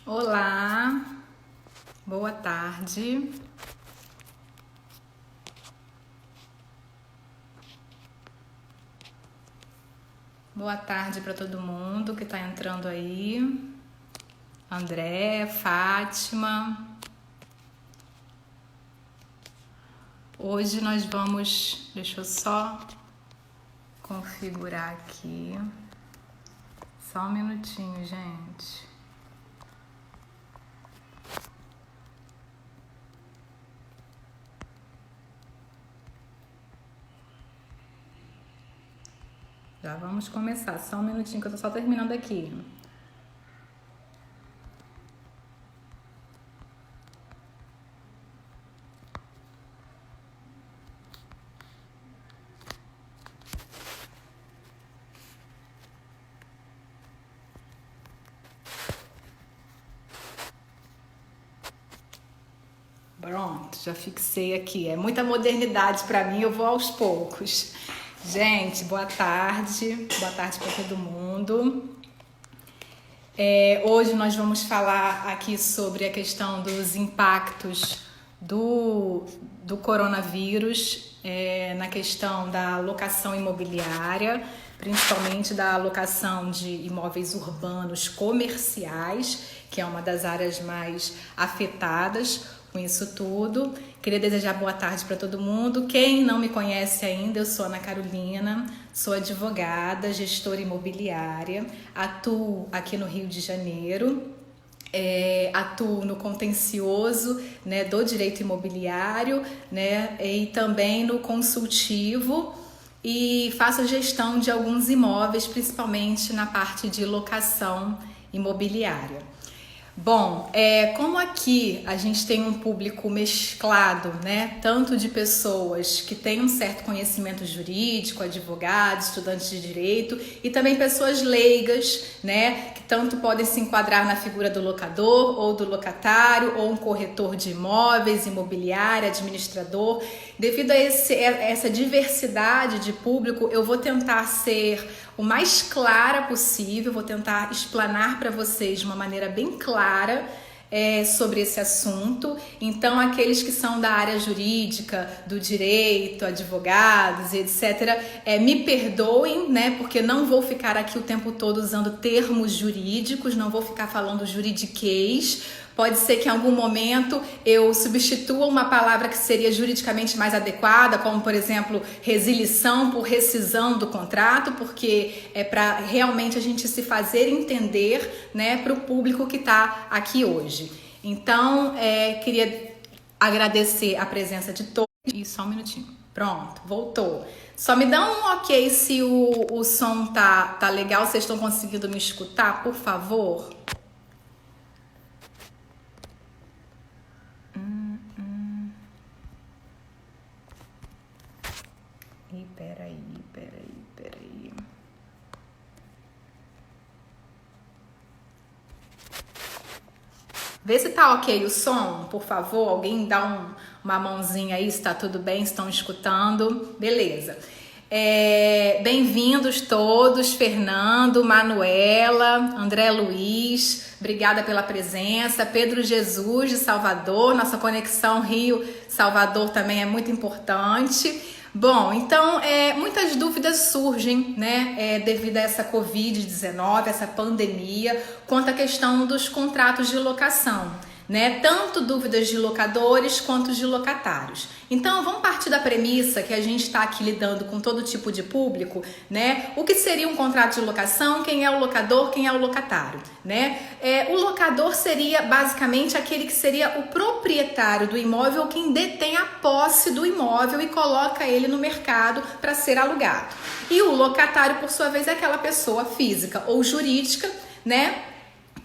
Olá, boa tarde. Boa tarde para todo mundo que está entrando aí. André, Fátima. Hoje nós vamos, deixa eu só configurar aqui. Só um minutinho, gente. Já vamos começar, só um minutinho que eu tô só terminando aqui. Pronto, já fixei aqui. É muita modernidade para mim, eu vou aos poucos. Gente, boa tarde para todo mundo. Hoje nós vamos falar aqui sobre a questão dos impactos do coronavírus na questão da locação imobiliária, principalmente da locação de imóveis urbanos comerciais, que é uma das áreas mais afetadas com isso tudo. Queria desejar boa tarde para todo mundo. Quem não me conhece ainda, eu sou Ana Carolina, sou advogada, gestora imobiliária, atuo aqui no Rio de Janeiro, atuo no contencioso, né, do direito imobiliário, né, e também no consultivo, e faço a gestão de alguns imóveis, principalmente na parte de locação imobiliária. Bom, como aqui a gente tem um público mesclado, né? Tanto de pessoas que têm um certo conhecimento jurídico, advogados, estudantes de direito, e também pessoas leigas, né? Que tanto podem se enquadrar na figura do locador ou do locatário, ou um corretor de imóveis, imobiliário, administrador. Devido a essa diversidade de público, eu vou tentar ser o mais clara possível, vou tentar explanar para vocês de uma maneira bem clara sobre esse assunto. Então, aqueles que são da área jurídica, do direito, advogados e etc., me perdoem, né? Porque não vou ficar aqui o tempo todo usando termos jurídicos, não vou ficar falando juridiquês. Pode ser que em algum momento eu substitua uma palavra que seria juridicamente mais adequada, como, por exemplo, resilição por rescisão do contrato, porque é para realmente a gente se fazer entender, né, para o público que está aqui hoje. Então, queria agradecer a presença de todos. E só um minutinho. Pronto, voltou. Só me dá um ok se o som tá legal, vocês estão conseguindo me escutar, por favor? Peraí. Vê se tá ok o som, por favor. Alguém dá uma mãozinha aí se tá tudo bem, se estão escutando. Beleza. Bem-vindos todos, Fernando, Manuela, André Luiz, obrigada pela presença, Pedro Jesus de Salvador, nossa conexão Rio-Salvador também é muito importante. Bom, então muitas dúvidas surgem, né, devido a essa Covid-19, essa pandemia, quanto à questão dos contratos de locação, né? Tanto dúvidas de locadores quanto de locatários. Então, vamos partir da premissa que a gente está aqui lidando com todo tipo de público, né? O que seria um contrato de locação? Quem é o locador? Quem é o locatário, né? O locador seria basicamente aquele que seria o proprietário do imóvel, quem detém a posse do imóvel e coloca ele no mercado para ser alugado. E o locatário, por sua vez, é aquela pessoa física ou jurídica, né,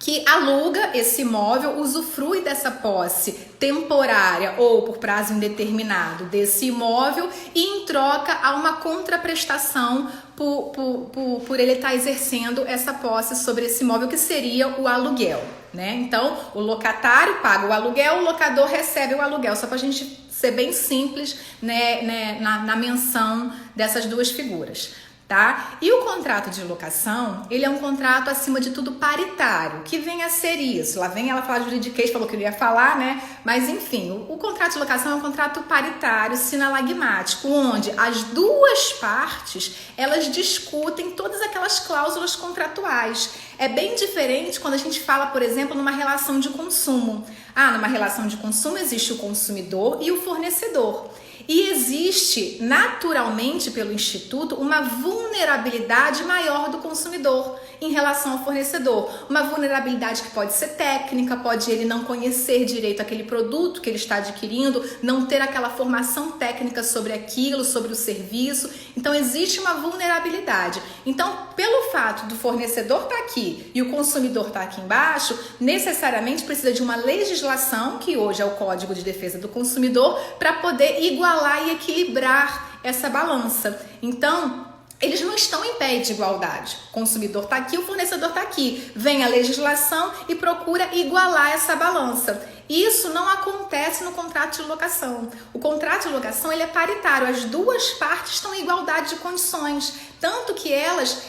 que aluga esse imóvel, usufrui dessa posse temporária ou por prazo indeterminado desse imóvel e em troca há uma contraprestação por ele estar exercendo essa posse sobre esse imóvel, que seria o aluguel, né? Então, o locatário paga o aluguel, o locador recebe o aluguel, só para a gente ser bem simples, né, na menção dessas duas figuras. Tá? E o contrato de locação, ele é um contrato, acima de tudo, paritário, que vem a ser isso. Lá vem ela falar juridiquês, falou que eu ia falar, né? Mas, enfim, o contrato de locação é um contrato paritário, sinalagmático, onde as duas partes, elas discutem todas aquelas cláusulas contratuais. É bem diferente quando a gente fala, por exemplo, numa relação de consumo. Numa relação de consumo existe o consumidor e o fornecedor. E existe, naturalmente, pelo Instituto, uma vulnerabilidade maior do consumidor em relação ao fornecedor. Uma vulnerabilidade que pode ser técnica, pode ele não conhecer direito aquele produto que ele está adquirindo, não ter aquela formação técnica sobre aquilo, sobre o serviço. Então, existe uma vulnerabilidade. Então, pelo fato do fornecedor estar aqui e o consumidor estar aqui embaixo, necessariamente precisa de uma legislação, que hoje é o Código de Defesa do Consumidor, para poder igualar e equilibrar essa balança. Então, eles não estão em pé de igualdade. O consumidor está aqui, o fornecedor está aqui. Vem a legislação e procura igualar essa balança. Isso não acontece no contrato de locação. O contrato de locação, ele é paritário. As duas partes estão em igualdade de condições. Tanto que elas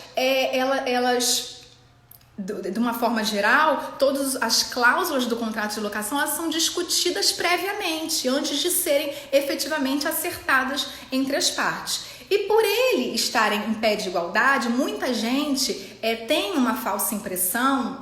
de uma forma geral, todas as cláusulas do contrato de locação, elas são discutidas previamente, antes de serem efetivamente acertadas entre as partes. E por ele estarem em pé de igualdade, muita gente tem uma falsa impressão,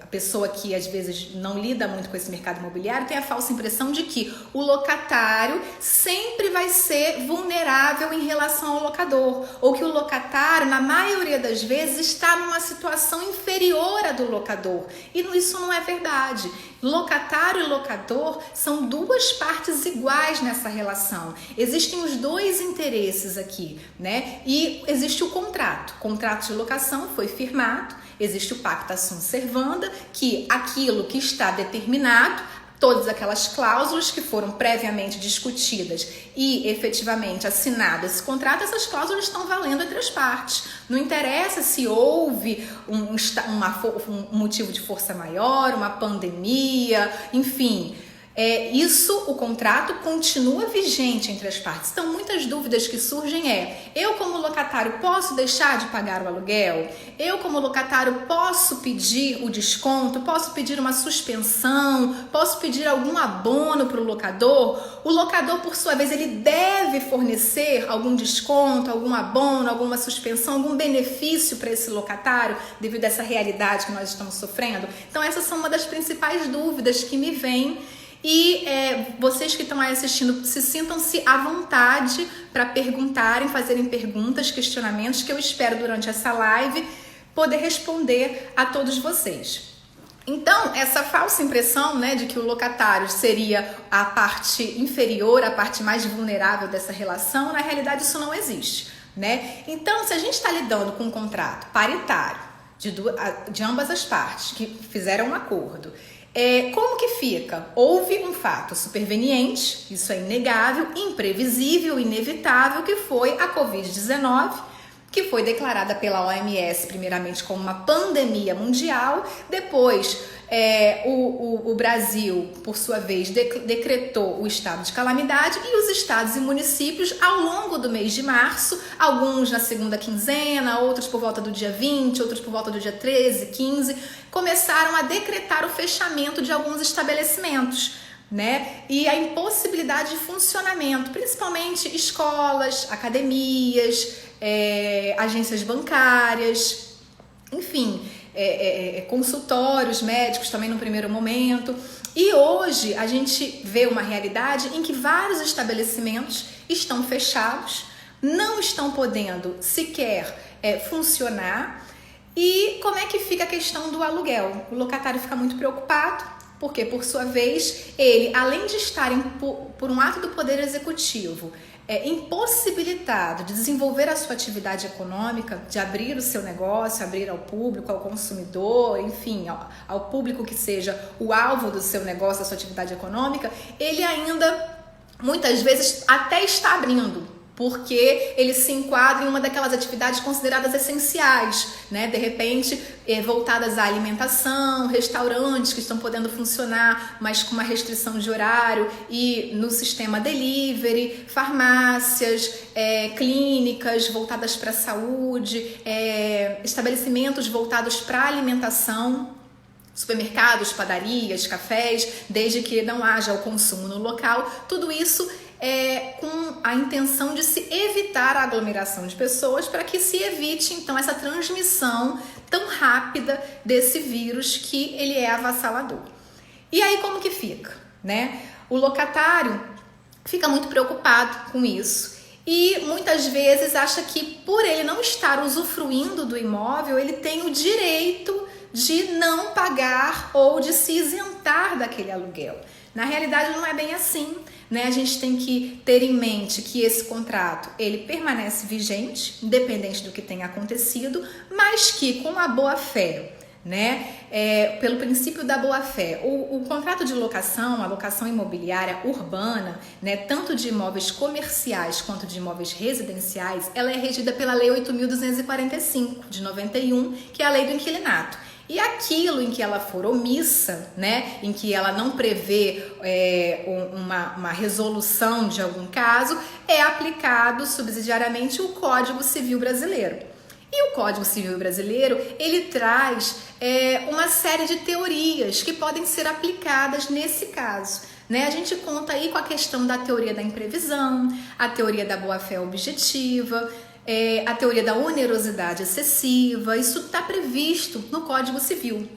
a pessoa que às vezes não lida muito com esse mercado imobiliário tem a falsa impressão de que o locatário sempre vai ser vulnerável em relação ao locador, ou que o locatário, na maioria das vezes, está numa situação inferior à do locador. E isso não é verdade. Locatário e locador são duas partes iguais nessa relação. Existem os dois interesses aqui, né? E existe o contrato. O contrato de locação foi firmado, existe o pacta sunt servanda, que aquilo que está determinado, todas aquelas cláusulas que foram previamente discutidas e efetivamente assinadas esse contrato, essas cláusulas estão valendo entre as partes. Não interessa se houve um motivo de força maior, uma pandemia, enfim. O contrato continua vigente entre as partes. Então, muitas dúvidas que surgem eu como locatário posso deixar de pagar o aluguel? Eu como locatário posso pedir o desconto? Posso pedir uma suspensão? Posso pedir algum abono para o locador? O locador, por sua vez, ele deve fornecer algum desconto, algum abono, alguma suspensão, algum benefício para esse locatário devido a essa realidade que nós estamos sofrendo? Então, essas são uma das principais dúvidas que me vêm. E vocês que estão aí assistindo, sintam-se à vontade para perguntarem, fazerem perguntas, questionamentos, que eu espero durante essa live poder responder a todos vocês. Então, essa falsa impressão, né, de que o locatário seria a parte inferior, a parte mais vulnerável dessa relação, na realidade isso não existe, né? Então, se a gente está lidando com um contrato paritário de ambas as partes que fizeram um acordo, como que fica? Houve um fato superveniente, isso é inegável, imprevisível, inevitável, que foi a Covid-19, que foi declarada pela OMS primeiramente como uma pandemia mundial, depois o Brasil, por sua vez, decretou o estado de calamidade e os estados e municípios, ao longo do mês de março, alguns na segunda quinzena, outros por volta do dia 20, outros por volta do dia 13, 15, começaram a decretar o fechamento de alguns estabelecimentos, né? E a impossibilidade de funcionamento, principalmente escolas, academias, agências bancárias, enfim, consultórios médicos também no primeiro momento. E hoje a gente vê uma realidade em que vários estabelecimentos estão fechados, não estão podendo sequer funcionar. E como é que fica a questão do aluguel? O locatário fica muito preocupado, porque, por sua vez, ele, além de estar por um ato do Poder Executivo, impossibilitado de desenvolver a sua atividade econômica, de abrir o seu negócio, abrir ao público, ao consumidor, enfim, ao público que seja o alvo do seu negócio, da sua atividade econômica, ele ainda, muitas vezes, até está abrindo, porque ele se enquadra em uma daquelas atividades consideradas essenciais, né? De repente, voltadas à alimentação, restaurantes que estão podendo funcionar, mas com uma restrição de horário, e no sistema delivery, farmácias, clínicas voltadas para a saúde, estabelecimentos voltados para a alimentação, supermercados, padarias, cafés, desde que não haja o consumo no local. Tudo isso com a intenção de se evitar a aglomeração de pessoas, para que se evite então essa transmissão tão rápida desse vírus, que ele é avassalador. E aí como que fica, né? O locatário fica muito preocupado com isso e muitas vezes acha que, por ele não estar usufruindo do imóvel, ele tem o direito de não pagar ou de se isentar daquele aluguel. Na realidade não é bem assim, né? A gente tem que ter em mente que esse contrato ele permanece vigente, independente do que tenha acontecido, mas que com a boa-fé, né? Pelo princípio da boa-fé, o contrato de locação, a locação imobiliária urbana, né, tanto de imóveis comerciais quanto de imóveis residenciais, ela é regida pela Lei 8.245 de 91, que é a Lei do Inquilinato. E aquilo em que ela for omissa, né, em que ela não prevê uma resolução de algum caso, é aplicado subsidiariamente o Código Civil Brasileiro. E o Código Civil Brasileiro, ele traz uma série de teorias que podem ser aplicadas nesse caso, né? A gente conta aí com a questão da teoria da imprevisão, a teoria da boa-fé objetiva, a teoria da onerosidade excessiva. Isso está previsto no Código Civil.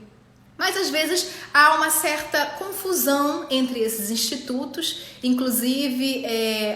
Mas às vezes há uma certa confusão entre esses institutos, inclusive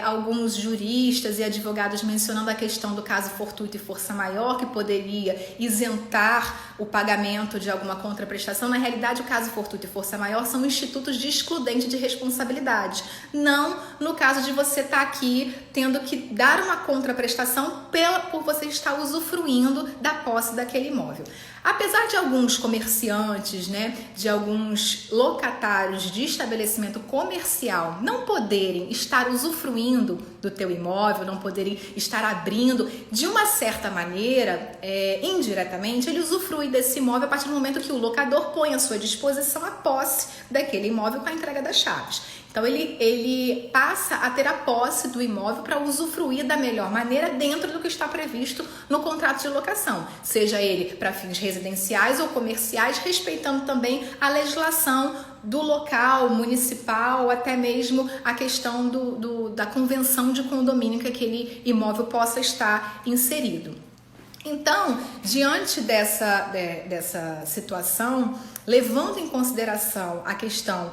alguns juristas e advogados mencionando a questão do caso fortuito e força maior, que poderia isentar o pagamento de alguma contraprestação. Na realidade, o caso fortuito e força maior são institutos de excludente de responsabilidade, não no caso de você estar aqui tendo que dar uma contraprestação por você estar usufruindo da posse daquele imóvel. Apesar de alguns comerciantes, né, de alguns locatários de estabelecimento comercial não poderem estar usufruindo do teu imóvel, não poderem estar abrindo, de uma certa maneira, indiretamente, ele usufrui desse imóvel a partir do momento que o locador põe à sua disposição a posse daquele imóvel com a entrega das chaves. Então ele passa a ter a posse do imóvel para usufruir da melhor maneira dentro do que está previsto no contrato de locação, seja ele para fins residenciais ou comerciais, respeitando também a legislação do local, municipal, até mesmo a questão da convenção de condomínio que aquele imóvel possa estar inserido. Então, diante dessa situação, levando em consideração a questão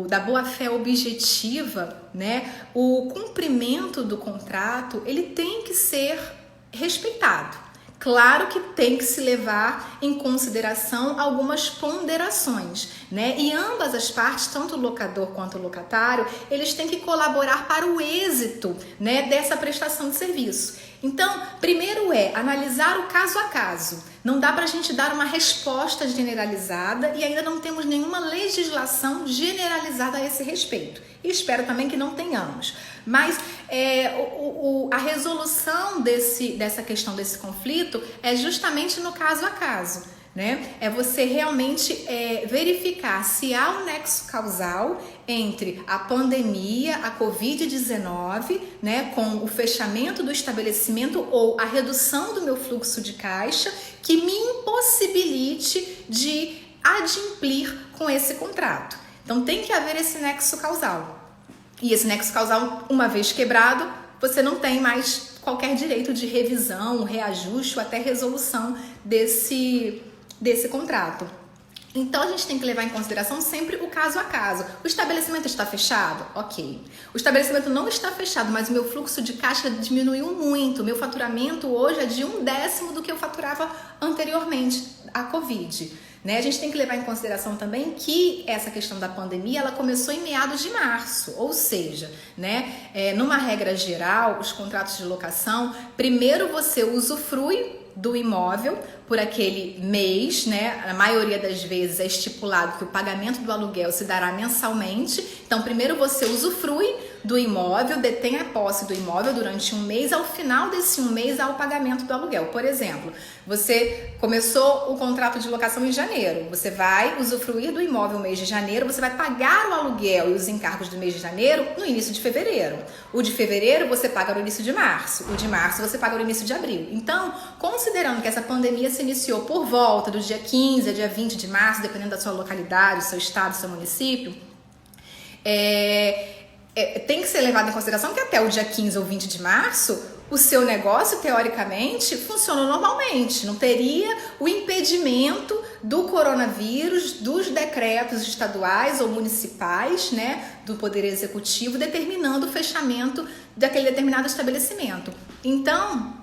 da boa-fé objetiva, né, o cumprimento do contrato, ele tem que ser respeitado. Claro que tem que se levar em consideração algumas ponderações, né? E ambas as partes, tanto o locador quanto o locatário, eles têm que colaborar para o êxito, né, dessa prestação de serviço. Então, primeiro analisar o caso a caso. Não dá para a gente dar uma resposta generalizada e ainda não temos nenhuma legislação generalizada a esse respeito. E espero também que não tenhamos. Mas a resolução dessa questão, desse conflito, é justamente no caso a caso, né? É você realmente verificar se há um nexo causal entre a pandemia, a Covid-19, né, com o fechamento do estabelecimento ou a redução do meu fluxo de caixa, que me impossibilite de adimplir com esse contrato. Então tem que haver esse nexo causal. E esse nexo causal, uma vez quebrado, você não tem mais qualquer direito de revisão, reajuste ou até resolução desse contrato. Então a gente tem que levar em consideração sempre o caso a caso. O estabelecimento está fechado? Ok. O estabelecimento não está fechado, mas o meu fluxo de caixa diminuiu muito. O meu faturamento hoje é de 1/10 do que eu faturava anteriormente à Covid. Né? A gente tem que levar em consideração também que essa questão da pandemia ela começou em meados de março, ou seja, né, numa regra geral, os contratos de locação, primeiro você usufrui do imóvel por aquele mês, né? A maioria das vezes é estipulado que o pagamento do aluguel se dará mensalmente. Então, primeiro você usufrui do imóvel, detém a posse do imóvel durante um mês. Ao final desse um mês há o pagamento do aluguel. Por exemplo, você começou o contrato de locação em janeiro, você vai usufruir do imóvel no mês de janeiro, você vai pagar o aluguel e os encargos do mês de janeiro no início de fevereiro. O de fevereiro você paga no início de março, o de março você paga no início de abril. Então, considerando que essa pandemia se iniciou por volta do dia 15 a dia 20 de março, dependendo da sua localidade, do seu estado, do seu município, tem que ser levado em consideração que até o dia 15 ou 20 de março, o seu negócio, teoricamente, funcionou normalmente. Não teria o impedimento do coronavírus, dos decretos estaduais ou municipais, né, do Poder Executivo, determinando o fechamento daquele determinado estabelecimento. Então,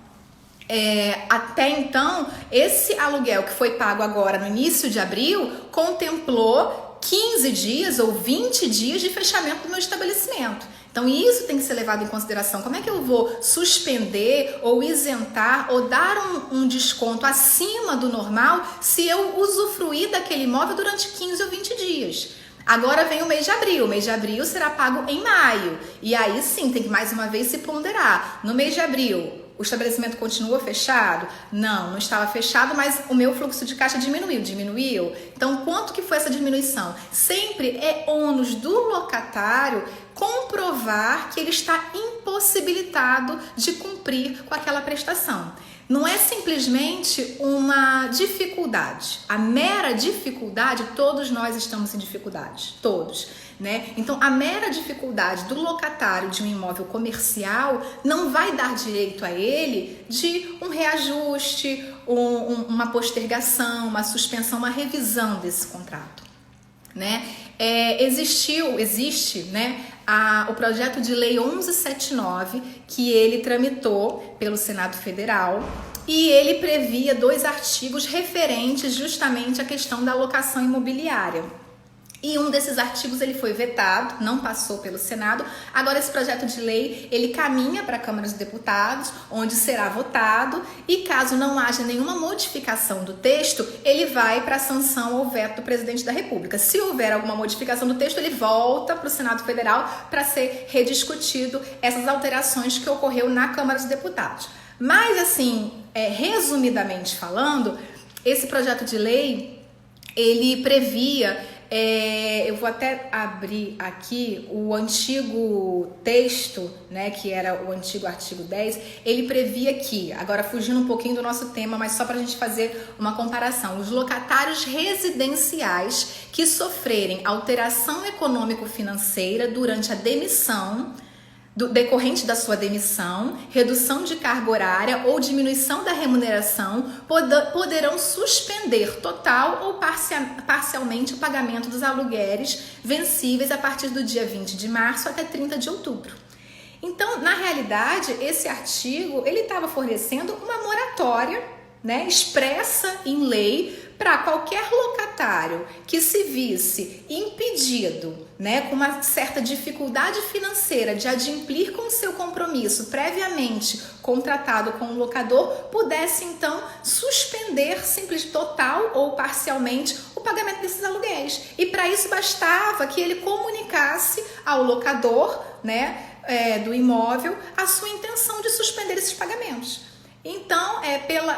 até então, esse aluguel que foi pago agora no início de abril contemplou 15 dias ou 20 dias de fechamento do meu estabelecimento. Então isso tem que ser levado em consideração. Como é que eu vou suspender ou isentar ou dar um desconto acima do normal se eu usufruir daquele imóvel durante 15 ou 20 dias? Agora vem o mês de abril. O mês de abril será pago em maio. E aí sim, tem que mais uma vez se ponderar. No mês de abril, o estabelecimento continua fechado? Não estava fechado, mas o meu fluxo de caixa diminuiu. Então, quanto que foi essa diminuição? Sempre é ônus do locatário comprovar que ele está impossibilitado de cumprir com aquela prestação. Não é simplesmente uma dificuldade. A mera dificuldade, todos nós estamos em dificuldade, todos, né? Então, a mera dificuldade do locatário de um imóvel comercial não vai dar direito a ele de um reajuste, uma postergação, uma suspensão, uma revisão desse contrato, né? Existe, né, o projeto de lei 1179, que ele tramitou pelo Senado Federal, e ele previa 2 artigos referentes justamente à questão da locação imobiliária. E um desses artigos ele foi vetado, não passou pelo Senado. Agora esse projeto de lei ele caminha para a Câmara dos Deputados, onde será votado, e caso não haja nenhuma modificação do texto, ele vai para a sanção ou veto do presidente da República. Se houver alguma modificação do texto, ele volta para o Senado Federal para ser rediscutido essas alterações que ocorreu na Câmara dos Deputados. Mas assim, resumidamente falando, esse projeto de lei ele previa, eu vou até abrir aqui o antigo texto, né, que era o antigo artigo 10, ele previa que, agora fugindo um pouquinho do nosso tema, mas só para a gente fazer uma comparação, os locatários residenciais que sofrerem alteração econômico-financeira durante a demissão, decorrente da sua demissão, redução de carga horária ou diminuição da remuneração, poderão suspender total ou parcialmente o pagamento dos aluguéis vencíveis a partir do dia 20 de março até 30 de outubro. Então, na realidade, esse artigo ele estava fornecendo uma moratória, né, expressa em lei para qualquer locatário que se visse impedido, né, com uma certa dificuldade financeira de adimplir com o seu compromisso previamente contratado com o locador, pudesse então suspender total ou parcialmente o pagamento desses aluguéis. E para isso bastava que ele comunicasse ao locador, né, do imóvel a sua intenção de suspender esses pagamentos. Então,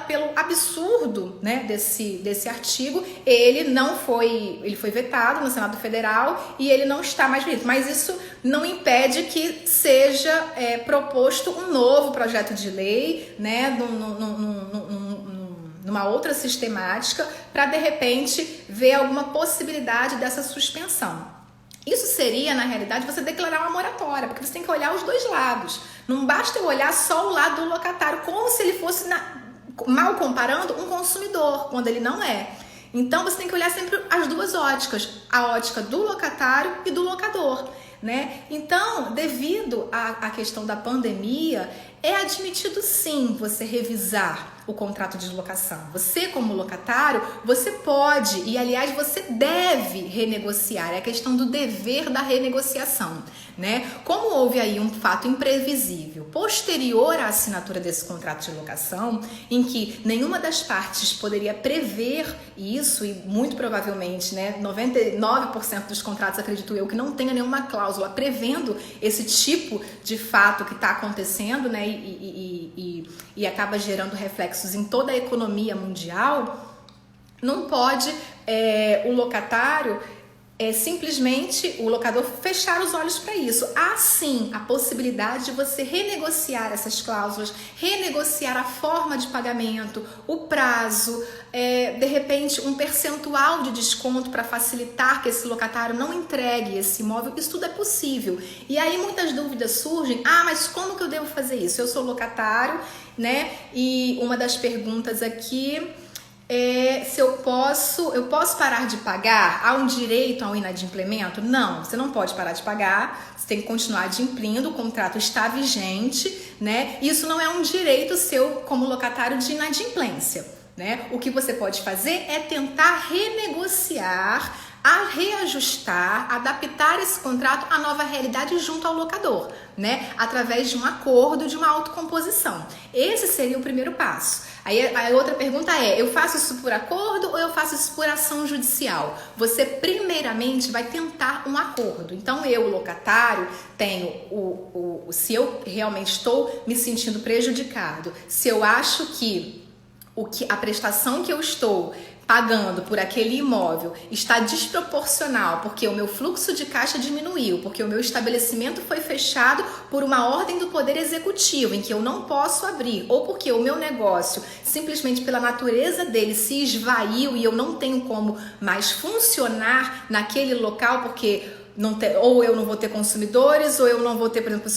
pelo absurdo, né, desse artigo, ele foi vetado no Senado Federal e ele não está mais vivo. Mas isso não impede que seja proposto um novo projeto de lei, né, numa outra sistemática, para de repente ver alguma possibilidade dessa suspensão. Isso seria, na realidade, você declarar uma moratória, porque você tem que olhar os dois lados. Não basta eu olhar só o lado do locatário, como se ele fosse, mal comparando, um consumidor, quando ele não é. Então, você tem que olhar sempre as duas óticas, a ótica do locatário e do locador, né? Então, devido à questão da pandemia, é admitido sim você revisar o contrato de locação. Você, como locatário, você pode e, aliás, você deve renegociar. É a questão do dever da renegociação, né? Como houve aí um fato imprevisível posterior à assinatura desse contrato de locação, em que nenhuma das partes poderia prever isso, e muito provavelmente, né, 99% dos contratos, acredito eu, que não tenha nenhuma cláusula prevendo esse tipo de fato que está acontecendo, né, e acaba gerando reflexos em toda a economia mundial, não pode o locatário simplesmente o locador fechar os olhos para isso. Há sim a possibilidade de você renegociar essas cláusulas, renegociar a forma de pagamento, o prazo, de repente um percentual de desconto para facilitar que esse locatário não entregue esse imóvel. Isso tudo é possível. E aí muitas dúvidas surgem. Mas como que eu devo fazer isso? Eu sou locatário, né? E uma das perguntas aqui se eu posso parar de pagar? Há um direito ao inadimplemento? Não, você não pode parar de pagar, você tem que continuar adimplindo, o contrato está vigente, né? Isso não é um direito seu como locatário de inadimplência, né? O que você pode fazer é tentar renegociar, a reajustar, adaptar esse contrato à nova realidade junto ao locador, né? Através de um acordo, de uma autocomposição. Esse seria o primeiro passo. Aí a outra pergunta eu faço isso por acordo ou eu faço isso por ação judicial? Você primeiramente vai tentar um acordo. Então eu, locatário, tenho se eu realmente estou me sentindo prejudicado, se eu acho que a prestação que eu estou pagando por aquele imóvel está desproporcional, porque o meu fluxo de caixa diminuiu, porque o meu estabelecimento foi fechado por uma ordem do Poder Executivo, em que eu não posso abrir, ou porque o meu negócio, simplesmente pela natureza dele, se esvaiu e eu não tenho como mais funcionar naquele local, porque ou eu não vou ter consumidores, ou eu não vou ter, por exemplo,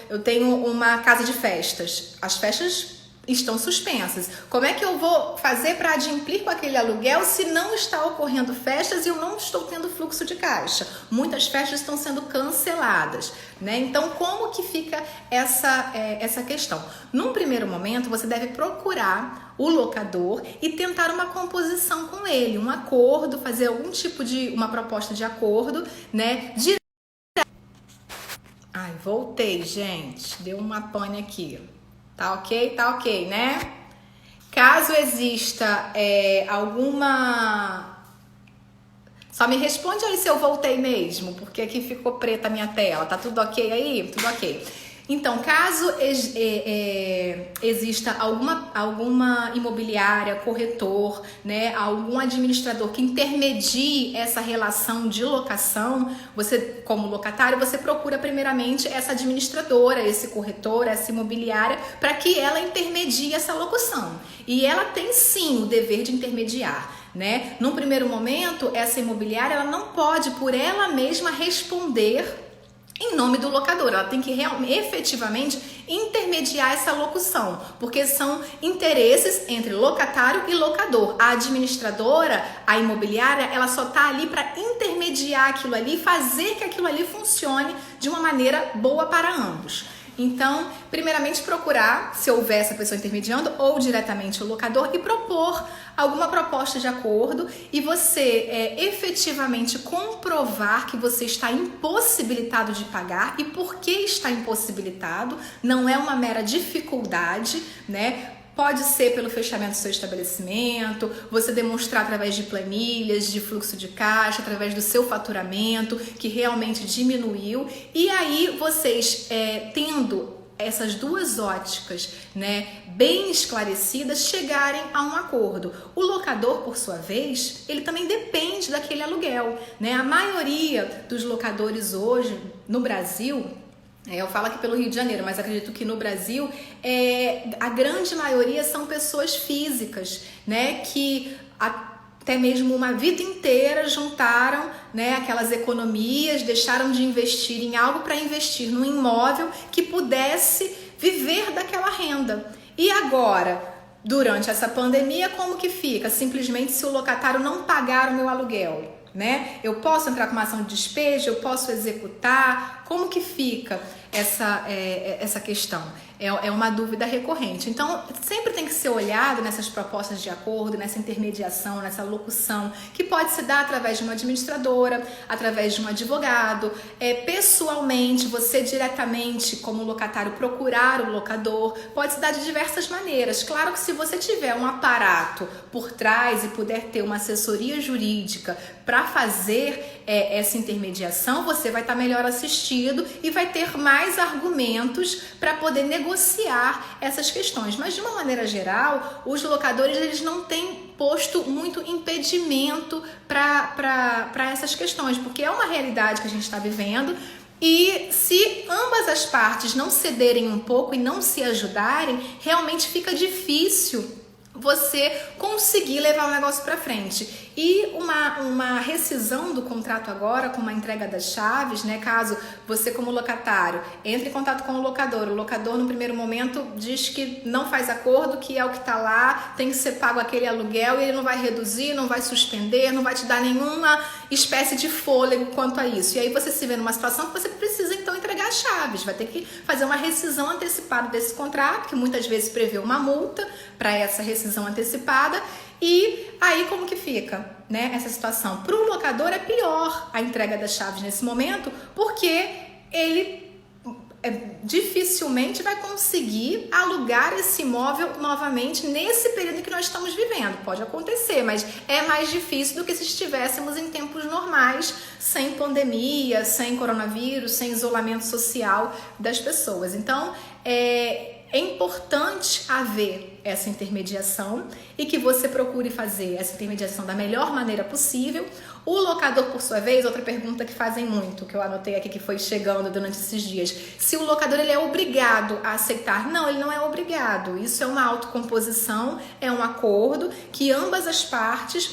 eu tenho uma casa de festas, as festas estão suspensas. Como é que eu vou fazer para adimplir com aquele aluguel se não está ocorrendo festas e eu não estou tendo fluxo de caixa? Muitas festas estão sendo canceladas, né? Então, como que fica essa questão? Num primeiro momento, você deve procurar o locador e tentar uma composição com ele, um acordo, fazer algum tipo de uma proposta de acordo, né? Voltei, gente. Deu uma pane aqui. Tá ok, né? Caso exista alguma... Só me responde aí se eu voltei mesmo, porque aqui ficou preta a minha tela. Tá tudo ok aí? Tudo ok. Então, caso exista alguma imobiliária, corretor, né, algum administrador que intermedie essa relação de locação, você, como locatário, você procura primeiramente essa administradora, esse corretor, essa imobiliária, para que ela intermedie essa locução. E ela tem sim o dever de intermediar, né? Num primeiro momento, essa imobiliária ela não pode por ela mesma responder em nome do locador, ela tem que efetivamente intermediar essa locução, porque são interesses entre locatário e locador. A administradora, a imobiliária, ela só está ali para intermediar aquilo ali, fazer que aquilo ali funcione de uma maneira boa para ambos. Então, primeiramente procurar, se houver essa pessoa intermediando, ou diretamente o locador, e propor alguma proposta de acordo, e você efetivamente comprovar que você está impossibilitado de pagar. E por que está impossibilitado? Não é uma mera dificuldade, né? Pode ser pelo fechamento do seu estabelecimento, você demonstrar através de planilhas, de fluxo de caixa, através do seu faturamento, que realmente diminuiu. E aí vocês, tendo essas duas óticas, né, bem esclarecidas, chegarem a um acordo. O locador, por sua vez, ele também depende daquele aluguel, né? A maioria dos locadores hoje no Brasil... eu falo aqui pelo Rio de Janeiro, mas acredito que no Brasil a grande maioria são pessoas físicas, né, que até mesmo uma vida inteira juntaram, né, aquelas economias, deixaram de investir em algo para investir num imóvel que pudesse viver daquela renda. E agora, durante essa pandemia, como que fica? Simplesmente se o locatário não pagar o meu aluguel, né? Eu posso entrar com uma ação de despejo, eu posso executar, como que fica essa questão? é uma dúvida recorrente. Então, sempre tem que ser olhado nessas propostas de acordo, nessa intermediação, nessa locução, que pode se dar através de uma administradora, através de um advogado, pessoalmente, você diretamente, como locatário, procurar o locador, pode se dar de diversas maneiras. Claro que se você tiver um aparato por trás e puder ter uma assessoria jurídica para fazer essa intermediação, você vai estar melhor assistido e vai ter mais argumentos para poder negociar essas questões. Mas de uma maneira geral, os locadores eles não têm posto muito impedimento para essas questões, porque é uma realidade que a gente está vivendo. E se ambas as partes não cederem um pouco e não se ajudarem, realmente fica difícil você conseguir levar o negócio para frente. E uma rescisão do contrato agora, com uma entrega das chaves, né? Caso você, como locatário, entre em contato com o locador no primeiro momento diz que não faz acordo, que é o que está lá, tem que ser pago aquele aluguel e ele não vai reduzir, não vai suspender, não vai te dar nenhuma espécie de fôlego quanto a isso. E aí você se vê numa situação que você precisa então entregar as chaves, vai ter que fazer uma rescisão antecipada desse contrato, que muitas vezes prevê uma multa para essa rescisão antecipada. E aí como que fica, né, essa situação? Para o locador é pior a entrega das chaves nesse momento, porque ele dificilmente vai conseguir alugar esse imóvel novamente nesse período que nós estamos vivendo. Pode acontecer, mas é mais difícil do que se estivéssemos em tempos normais, sem pandemia, sem coronavírus, sem isolamento social das pessoas. Então, é importante haver essa intermediação e que você procure fazer essa intermediação da melhor maneira possível. O locador, por sua vez, outra pergunta que fazem muito, que eu anotei aqui que foi chegando durante esses dias, se o locador ele é obrigado a aceitar. Não, ele não é obrigado. Isso é uma autocomposição, é um acordo que ambas as partes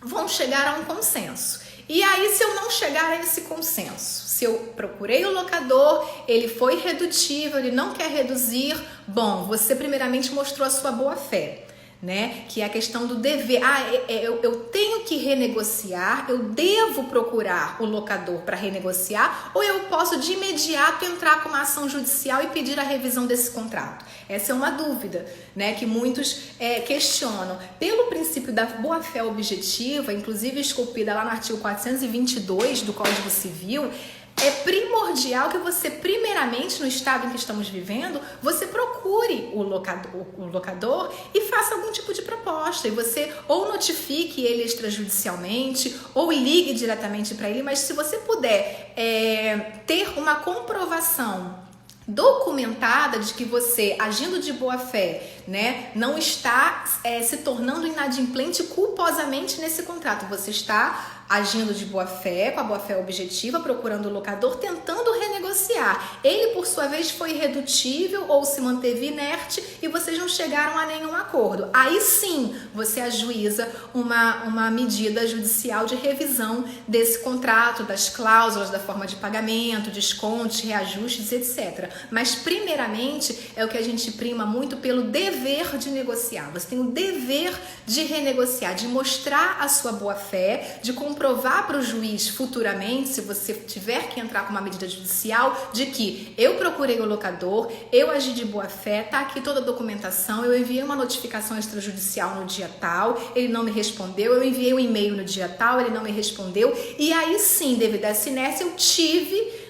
vão chegar a um consenso. E aí, se eu não chegar a esse consenso, se eu procurei o locador, ele foi redutível, ele não quer reduzir, bom, você primeiramente mostrou a sua boa-fé, né? Que é a questão do dever. Eu tenho que renegociar, eu devo procurar o locador para renegociar, ou eu posso de imediato entrar com uma ação judicial e pedir a revisão desse contrato? Essa é uma dúvida, né, que muitos questionam. Pelo princípio da boa-fé objetiva, inclusive esculpida lá no artigo 422 do Código Civil, é primordial que você, primeiramente, no estado em que estamos vivendo, você procure o locador e faça algum tipo de proposta. E você ou notifique ele extrajudicialmente ou ligue diretamente para ele, mas se você puder ter uma comprovação documentada de que você, agindo de boa fé, né, não está se tornando inadimplente culposamente nesse contrato. Você está agindo de boa fé, com a boa fé objetiva, procurando o locador, tentando renegociar. Ele, por sua vez, foi irredutível ou se manteve inerte e vocês não chegaram a nenhum acordo. Aí sim, você ajuiza uma medida judicial de revisão desse contrato, das cláusulas, da forma de pagamento, descontos, reajustes, etc. Mas, primeiramente, é o que a gente prima muito pelo dever de negociar. Você tem o dever de renegociar, de mostrar a sua boa fé, de comprovar para o juiz futuramente, se você tiver que entrar com uma medida judicial, de que eu procurei o locador, eu agi de boa fé, tá aqui toda a documentação, eu enviei uma notificação extrajudicial no dia tal, ele não me respondeu, eu enviei um e-mail no dia tal, ele não me respondeu, e aí sim, devido a essa inércia,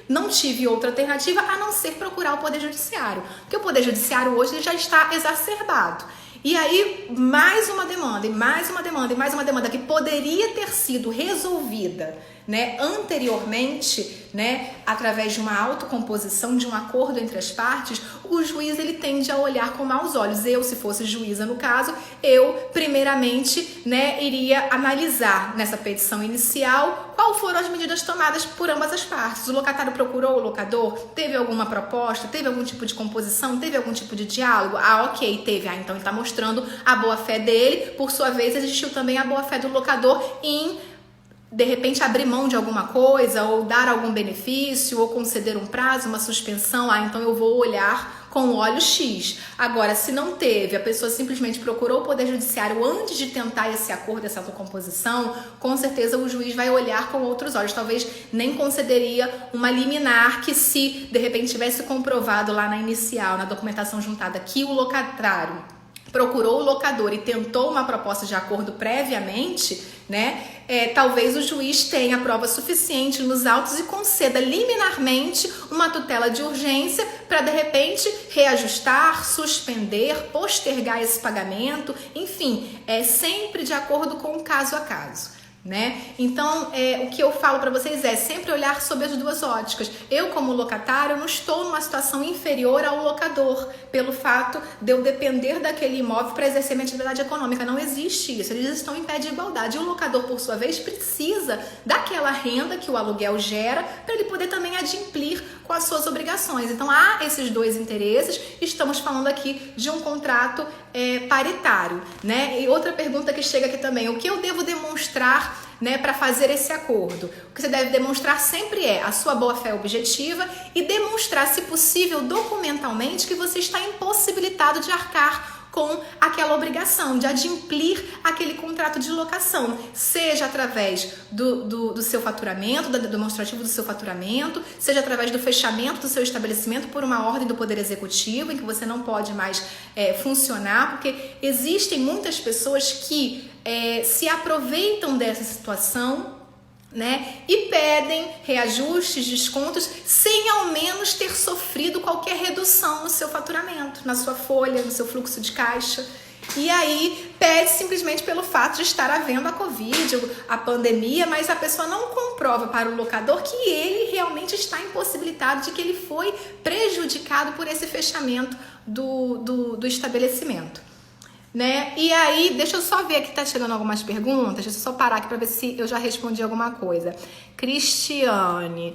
não tive outra alternativa a não ser procurar o Poder Judiciário, porque o Poder Judiciário hoje ele já está exacerbado. E aí, mais uma demanda, e mais uma demanda, e mais uma demanda que poderia ter sido resolvida, né, anteriormente, né, através de uma autocomposição, de um acordo entre as partes, o juiz ele tende a olhar com maus olhos. Eu, se fosse juíza no caso, eu primeiramente, né, iria analisar nessa petição inicial qual foram as medidas tomadas por ambas as partes. O locatário procurou o locador? Teve alguma proposta? Teve algum tipo de composição? Teve algum tipo de diálogo? Ok, teve. Então ele está mostrando a boa-fé dele. Por sua vez, existiu também a boa-fé do locador em, de repente, abrir mão de alguma coisa, ou dar algum benefício, ou conceder um prazo, uma suspensão. Então eu vou olhar com óleo X. Agora, se não teve, a pessoa simplesmente procurou o Poder Judiciário antes de tentar esse acordo, essa autocomposição, com certeza o juiz vai olhar com outros olhos. Talvez nem concederia uma liminar que, se de repente tivesse comprovado lá na inicial, na documentação juntada, que o locatário procurou o locador e tentou uma proposta de acordo previamente, né? Talvez o juiz tenha prova suficiente nos autos e conceda liminarmente uma tutela de urgência para, de repente, reajustar, suspender, postergar esse pagamento, enfim, sempre de acordo com o caso a caso. Né? Então, o que eu falo para vocês é sempre olhar sob as duas óticas. Eu, como locatário, não estou numa situação inferior ao locador pelo fato de eu depender daquele imóvel para exercer minha atividade econômica. Não existe isso. Eles estão em pé de igualdade. E o locador, por sua vez, precisa daquela renda que o aluguel gera para ele poder também adimplir com as suas obrigações. Então, há esses dois interesses. Estamos falando aqui de um contrato paritário, né? E outra pergunta que chega aqui também: o que eu devo demonstrar, né, para fazer esse acordo? O que você deve demonstrar sempre é a sua boa-fé objetiva e demonstrar, se possível, documentalmente, que você está impossibilitado de arcar com aquela obrigação, de adimplir aquele contrato de locação, seja através do seu faturamento, do demonstrativo do seu faturamento, seja através do fechamento do seu estabelecimento por uma ordem do Poder Executivo, em que você não pode mais funcionar, porque existem muitas pessoas que se aproveitam dessa situação, né, e pedem reajustes, descontos, sem ao menos ter sofrido qualquer redução no seu faturamento, na sua folha, no seu fluxo de caixa. E aí pede simplesmente pelo fato de estar havendo a Covid, a pandemia, mas a pessoa não comprova para o locador que ele realmente está impossibilitado, de que ele foi prejudicado por esse fechamento do estabelecimento. Né? E aí, deixa eu só ver aqui, tá chegando algumas perguntas, deixa eu só parar aqui para ver se eu já respondi alguma coisa. Cristiane,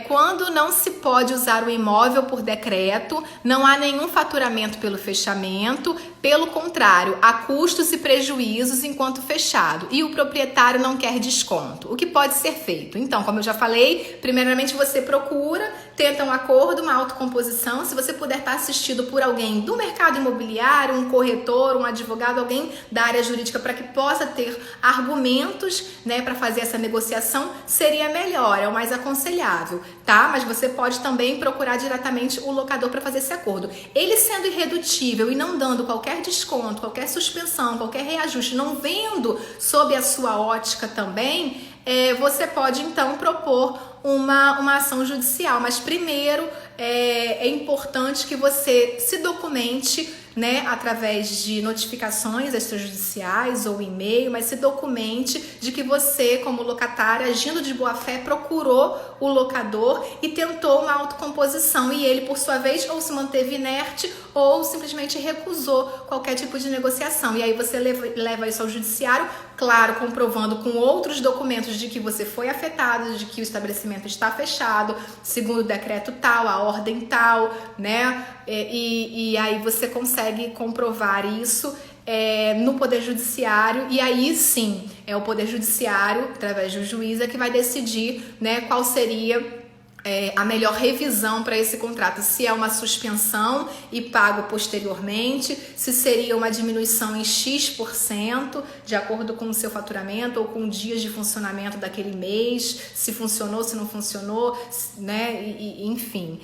quando não se pode usar o imóvel por decreto, não há nenhum faturamento pelo fechamento, pelo contrário, há custos e prejuízos enquanto fechado e o proprietário não quer desconto. O que pode ser feito? Então, como eu já falei, primeiramente você procura, tenta um acordo, uma autocomposição. Se você puder estar assistido por alguém do mercado imobiliário, um corretor, um advogado, alguém da área jurídica, para que possa ter argumentos, né, para fazer essa negociação, seria melhor, é o mais aconselhável, tá? Mas você pode também procurar diretamente o locador para fazer esse acordo. Ele sendo irredutível e não dando qualquer desconto, qualquer suspensão, qualquer reajuste, não vendo sob a sua ótica também, você pode então propor uma ação judicial. Mas primeiro é importante que você se documente, né, através de notificações extrajudiciais ou e-mail, mas se documente de que você, como locatário, agindo de boa fé, procurou o locador e tentou uma autocomposição, e ele, por sua vez, ou se manteve inerte ou simplesmente recusou qualquer tipo de negociação. E aí você leva isso ao judiciário, claro, comprovando com outros documentos de que você foi afetado, de que o estabelecimento está fechado, segundo o decreto tal, a ordem tal, né? E aí você consegue comprovar isso no Poder Judiciário, e aí sim é o Poder Judiciário, através do juiz, que vai decidir, né, qual seria a melhor revisão para esse contrato, se é uma suspensão e pago posteriormente, se seria uma diminuição em X% de acordo com o seu faturamento ou com dias de funcionamento daquele mês, se funcionou, se não funcionou, né? Enfim.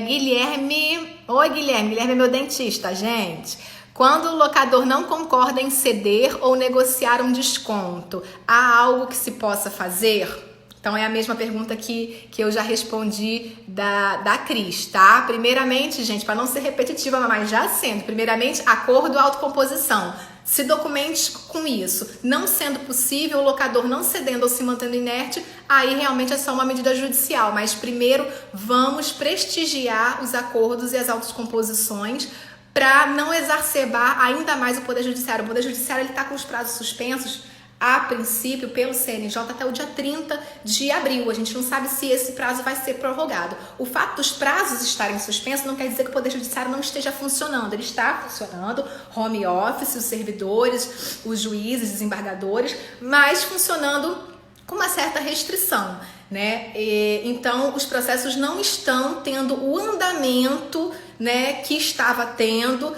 Guilherme, oi Guilherme é meu dentista, gente. Quando o locador não concorda em ceder ou negociar um desconto, há algo que se possa fazer? Então é a mesma pergunta que eu já respondi da Cris, tá? Primeiramente, gente, para não ser repetitiva, mas já sendo, primeiramente, acordo, autocomposição. Se documente com isso. Não sendo possível, o locador não cedendo ou se mantendo inerte, aí realmente é só uma medida judicial. Mas primeiro, vamos prestigiar os acordos e as autocomposições para não exacerbar ainda mais o Poder Judiciário. O Poder Judiciário está com os prazos suspensos, a princípio, pelo CNJ, até o dia 30 de abril. A gente não sabe se esse prazo vai ser prorrogado. O fato dos prazos estarem suspensos não quer dizer que o Poder Judiciário não esteja funcionando. Ele está funcionando, home office, os servidores, os juízes, desembargadores, mas funcionando com uma certa restrição, né? Então, os processos não estão tendo o andamento né, que estava tendo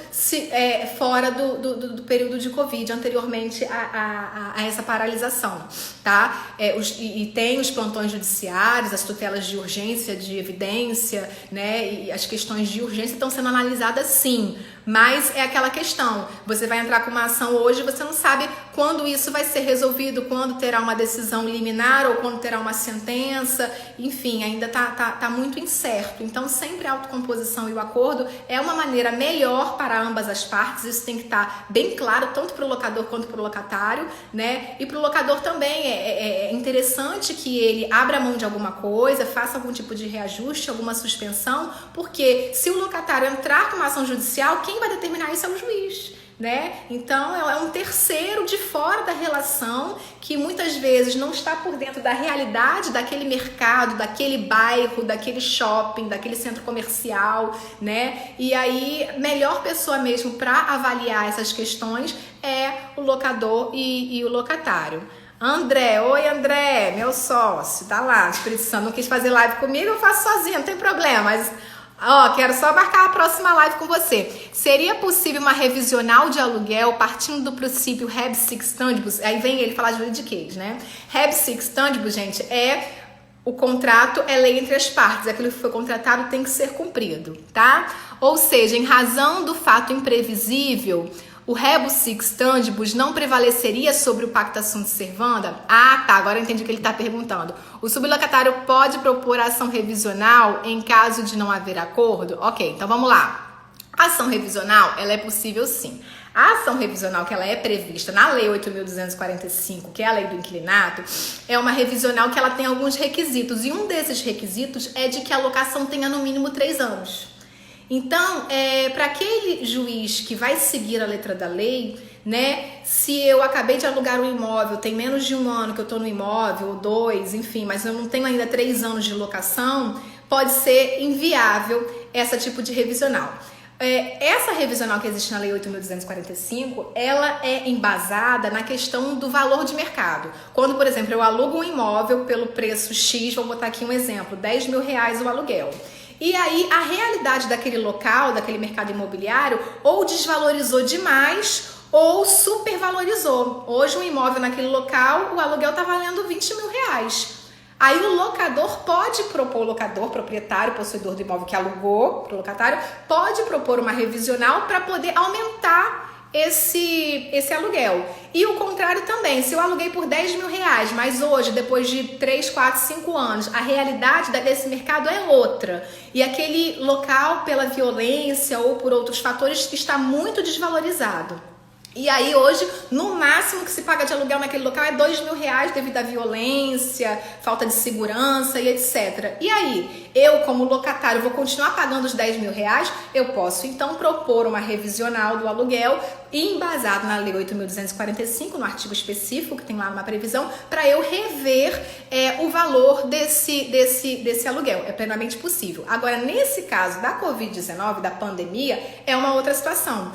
fora do período de Covid, anteriormente a essa paralisação, tá? E tem os plantões judiciários, as tutelas de urgência, de evidência, né, e as questões de urgência estão sendo analisadas sim, mas é aquela questão, você vai entrar com uma ação hoje, você não sabe quando isso vai ser resolvido, quando terá uma decisão liminar ou quando terá uma sentença, enfim, ainda tá muito incerto. Então, sempre a autocomposição e o acordo é uma maneira melhor para ambas as partes, isso tem que estar bem claro, tanto para o locador quanto para o locatário, né? E para o locador também é interessante que ele abra mão de alguma coisa, faça algum tipo de reajuste, alguma suspensão, porque se o locatário entrar com uma ação judicial, quem vai determinar isso é o juiz, né? Então é um terceiro de fora da relação que muitas vezes não está por dentro da realidade daquele mercado, daquele bairro, daquele shopping, daquele centro comercial, né? E aí, melhor pessoa mesmo para avaliar essas questões é o locador e o locatário. André, oi André, meu sócio, tá lá, Espírito Santo, não quis fazer live comigo, eu faço sozinha, não tem problema, mas quero só marcar a próxima live com você. Seria possível uma revisional de aluguel partindo do princípio Reb Sic Stantibus? Aí vem ele falar de juridiquês, né? Reb Sic Stantibus, gente, o contrato é lei entre as partes, aquilo que foi contratado tem que ser cumprido, tá? Ou seja, em razão do fato imprevisível, o rebus sic stantibus não prevaleceria sobre o pacta sunt servanda? Ah, tá, agora eu entendi o que ele está perguntando. O sublocatário pode propor ação revisional em caso de não haver acordo? Ok, então vamos lá. A ação revisional, ela é possível sim. A ação revisional que ela é prevista na Lei 8.245, que é a Lei do Inquilinato, é uma revisional que ela tem alguns requisitos. E um desses requisitos é de que a locação tenha no mínimo 3 anos. Então, para aquele juiz que vai seguir a letra da lei, né, se eu acabei de alugar um imóvel, tem menos de 1 ano que eu estou no imóvel, ou 2, enfim, mas eu não tenho ainda 3 anos de locação, pode ser inviável esse tipo de revisional. Essa revisional que existe na Lei 8.245, ela é embasada na questão do valor de mercado. Quando, por exemplo, eu alugo um imóvel pelo preço X, vou botar aqui um exemplo, R$10 mil o aluguel. E aí a realidade daquele local, daquele mercado imobiliário, ou desvalorizou demais ou supervalorizou. Hoje um imóvel naquele local, o aluguel está valendo R$20 mil. Aí o locador pode propor, o locador, proprietário, possuidor do imóvel que alugou para o locatário, pode propor uma revisional para poder aumentar esse aluguel. E o contrário também, se eu aluguei por R$10 mil, mas hoje, depois de 3, 4, 5 anos, a realidade desse mercado é outra. E aquele local, pela violência ou por outros fatores, está muito desvalorizado. E aí hoje, no máximo que se paga de aluguel naquele local é R$2 mil devido à violência, falta de segurança e etc. E aí, eu como locatário vou continuar pagando os R$10 mil? Eu posso então propor uma revisional do aluguel embasado na Lei 8.245, no artigo específico que tem lá uma previsão, para eu rever o valor desse aluguel. É plenamente possível. Agora, nesse caso da Covid-19, da pandemia, é uma outra situação.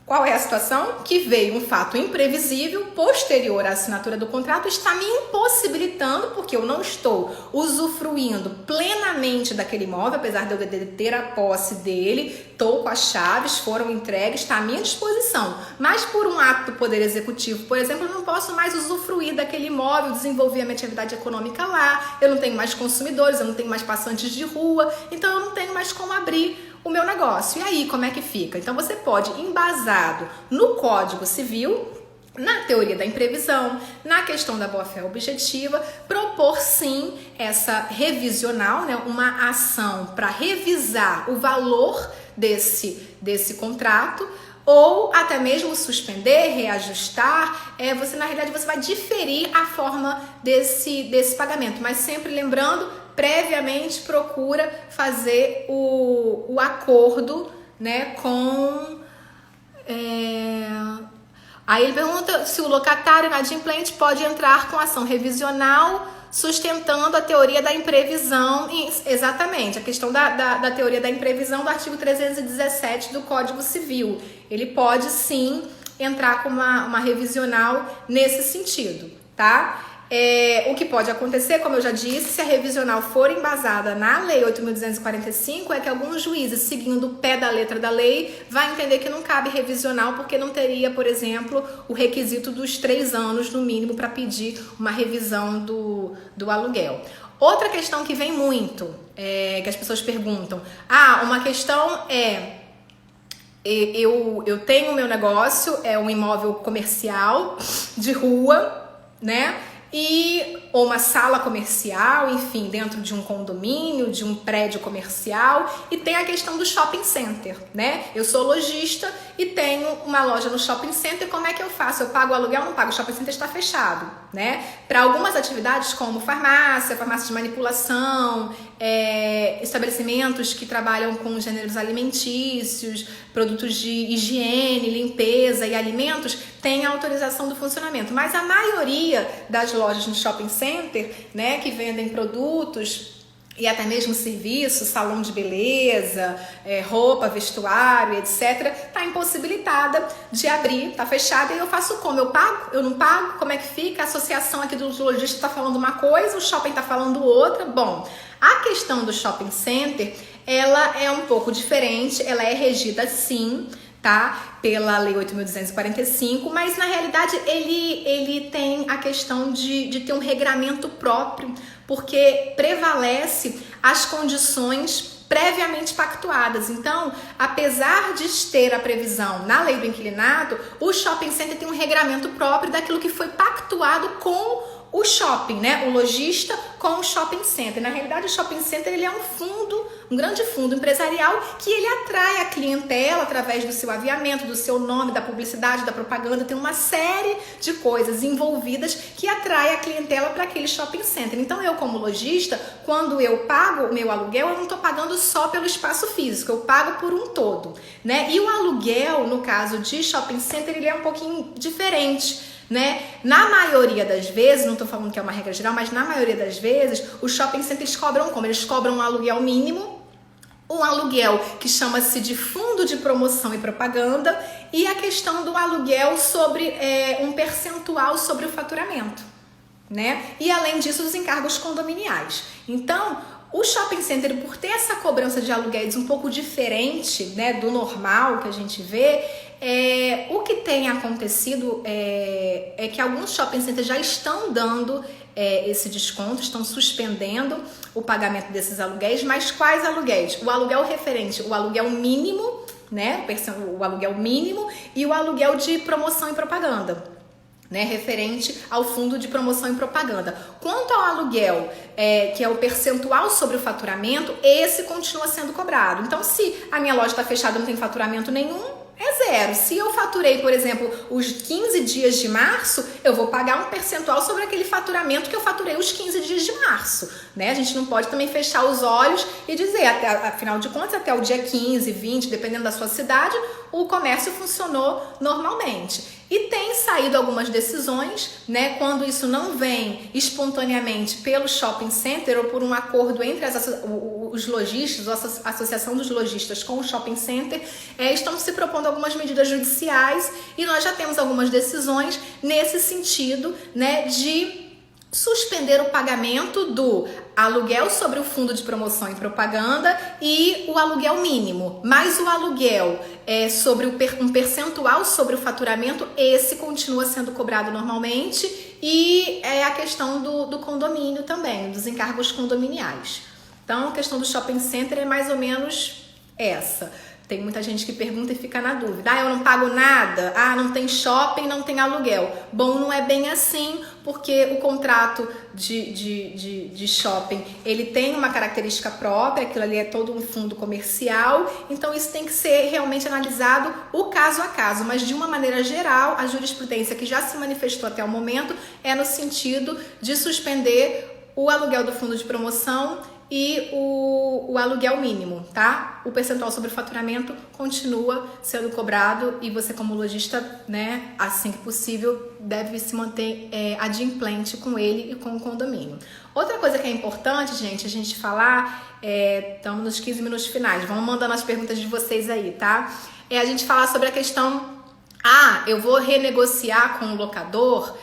Qual é a situação? Que veio um fato imprevisível, posterior à assinatura do contrato, está me impossibilitando, porque eu não estou usufruindo plenamente daquele imóvel, apesar de eu ter a posse dele, estou com as chaves, foram entregues, está à minha disposição. Mas por um ato do Poder Executivo, por exemplo, eu não posso mais usufruir daquele imóvel, desenvolver a minha atividade econômica lá, eu não tenho mais consumidores, eu não tenho mais passantes de rua, então eu não tenho mais como abrir o meu negócio. E aí, como é que fica? Então, você pode, embasado no Código Civil, na teoria da imprevisão, na questão da boa-fé objetiva, propor sim essa revisional, né, uma ação para revisar o valor desse contrato, ou até mesmo suspender, reajustar. Você na realidade você vai diferir a forma desse pagamento, mas sempre lembrando, previamente procura fazer o acordo, né, com... Aí ele pergunta se o locatário inadimplente pode entrar com ação revisional sustentando a teoria da imprevisão. Exatamente, a questão da teoria da imprevisão do artigo 317 do Código Civil. Ele pode sim entrar com uma revisional nesse sentido, tá? O que pode acontecer, como eu já disse, se a revisional for embasada na Lei 8.245, é que alguns juízes, seguindo o pé da letra da lei, vai entender que não cabe revisional porque não teria, por exemplo, o requisito dos 3 anos no mínimo para pedir uma revisão do aluguel. Outra questão que vem muito, que as pessoas perguntam, uma questão eu tenho o meu negócio, é um imóvel comercial de rua, né? Ou uma sala comercial, enfim, dentro de um condomínio, de um prédio comercial, e tem a questão do shopping center, né? Eu sou lojista e tenho uma loja no shopping center, como é que eu faço? Eu pago o aluguel ou não pago? O shopping center está fechado, né? Para algumas atividades como farmácia de manipulação, estabelecimentos que trabalham com gêneros alimentícios, produtos de higiene, limpeza e alimentos, tem a autorização do funcionamento, mas a maioria das lojas no shopping center, né, que vendem produtos e até mesmo serviços, salão de beleza, roupa, vestuário, etc., está impossibilitada de abrir, está fechada, e eu faço como? Eu pago? Eu não pago? Como é que fica? A associação aqui dos lojistas está falando uma coisa, o shopping está falando outra. Bom, a questão do shopping center, ela é um pouco diferente, ela é regida sim, tá? Pela Lei 8.245, mas na realidade ele tem a questão de ter um regramento próprio, porque prevalece as condições previamente pactuadas. Então, apesar de ter a previsão na Lei do Inquilinato, o shopping center tem um regramento próprio daquilo que foi pactuado com o shopping, né? O lojista com o shopping center. Na realidade, o shopping center ele é um grande fundo empresarial que ele atrai a clientela através do seu aviamento, do seu nome, da publicidade, da propaganda. Tem uma série de coisas envolvidas que atrai a clientela para aquele shopping center. Então, eu como lojista, quando eu pago o meu aluguel, eu não estou pagando só pelo espaço físico, eu pago por um todo, né? E o aluguel, no caso de shopping center, ele é um pouquinho diferente, né? Na maioria das vezes, não estou falando que é uma regra geral, mas na maioria das vezes, os shopping centers cobram como? Eles cobram um aluguel mínimo, um aluguel que chama-se de fundo de promoção e propaganda, e a questão do aluguel sobre um percentual sobre o faturamento, né? E além disso, os encargos condominiais. Então, o shopping center, por ter essa cobrança de aluguéis um pouco diferente, né, do normal que a gente vê, o que tem acontecido é que alguns shopping centers já estão dando esse desconto, estão suspendendo o pagamento desses aluguéis, mas quais aluguéis? O aluguel referente, o aluguel mínimo, né, o aluguel mínimo e o aluguel de promoção e propaganda, né, referente ao fundo de promoção e propaganda. Quanto ao aluguel, que é o percentual sobre o faturamento, esse continua sendo cobrado. Então, se a minha loja está fechada e não tem faturamento nenhum, é zero. Se eu faturei, por exemplo, os 15 dias de março, eu vou pagar um percentual sobre aquele faturamento que eu faturei os 15 dias de março, né? A gente não pode também fechar os olhos e dizer, afinal de contas, até o dia 15, 20, dependendo da sua cidade, o comércio funcionou normalmente. E tem saído algumas decisões, né, quando isso não vem espontaneamente pelo shopping center ou por um acordo entre os lojistas, a associação dos lojistas com o shopping center, estão se propondo algumas medidas judiciais e nós já temos algumas decisões nesse sentido, né, de suspender o pagamento do aluguel sobre o fundo de promoção e propaganda e o aluguel mínimo, mas o aluguel sobre um percentual sobre o faturamento, esse continua sendo cobrado normalmente, e a questão do condomínio também, dos encargos condominiais. Então, a questão do shopping center é mais ou menos essa. Tem muita gente que pergunta e fica na dúvida. Eu não pago nada? Não tem shopping, não tem aluguel. Bom, não é bem assim, porque o contrato de shopping, ele tem uma característica própria, aquilo ali é todo um fundo comercial, então isso tem que ser realmente analisado o caso a caso, mas de uma maneira geral, a jurisprudência que já se manifestou até o momento é no sentido de suspender o aluguel do fundo de promoção e o aluguel mínimo, tá? O percentual sobre o faturamento continua sendo cobrado e você, como lojista, né, assim que possível, deve se manter adimplente com ele e com o condomínio. Outra coisa que é importante, gente, a gente falar, estamos nos 15 minutos finais, vamos mandando as perguntas de vocês aí, tá? A gente falar sobre a questão, eu vou renegociar com o locador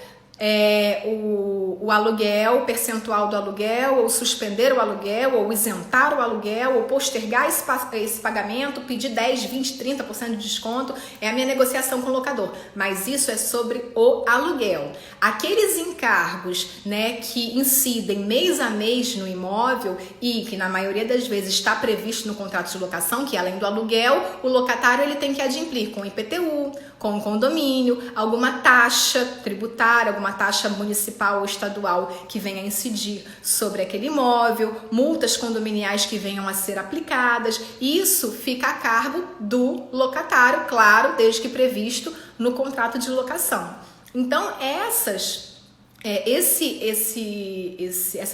o aluguel, o percentual do aluguel, ou suspender o aluguel, ou isentar o aluguel, ou postergar esse pagamento, pedir 10, 20, 30% de desconto, é a minha negociação com o locador. Mas isso é sobre o aluguel. Aqueles encargos, né, que incidem mês a mês no imóvel e que na maioria das vezes está previsto no contrato de locação, que além do aluguel, o locatário ele tem que adimplir com o IPTU, com o condomínio, alguma taxa tributária, alguma taxa municipal ou estadual que venha a incidir sobre aquele imóvel, multas condominiais que venham a ser aplicadas. Isso fica a cargo do locatário, claro, desde que previsto no contrato de locação. Então, essa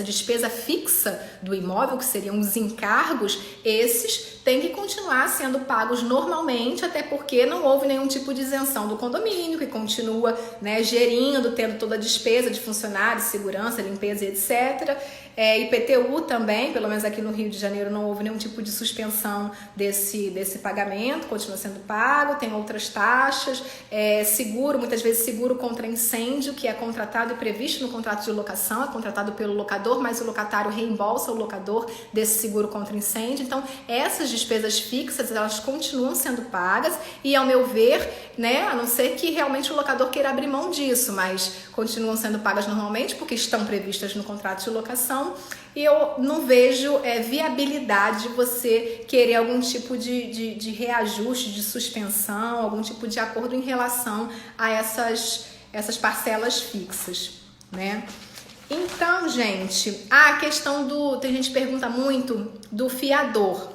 despesa fixa do imóvel, que seriam os encargos, esses têm que continuar sendo pagos normalmente, até porque não houve nenhum tipo de isenção do condomínio, que continua, né, gerindo, tendo toda a despesa de funcionários, segurança, limpeza e etc. IPTU também, pelo menos aqui no Rio de Janeiro não houve nenhum tipo de suspensão desse pagamento, continua sendo pago, tem outras taxas, seguro, muitas vezes seguro contra incêndio, que é contratado e previsto no contrato de locação, é contratado pelo locador, mas o locatário reembolsa o locador desse seguro contra incêndio. Então, essas despesas fixas, elas continuam sendo pagas e, ao meu ver, né, a não ser que realmente o locador queira abrir mão disso, mas continuam sendo pagas normalmente porque estão previstas no contrato de locação, e eu não vejo viabilidade de você querer algum tipo de reajuste, de suspensão, algum tipo de acordo em relação a essas parcelas fixas, né? Então, gente, a questão tem gente que pergunta muito do fiador.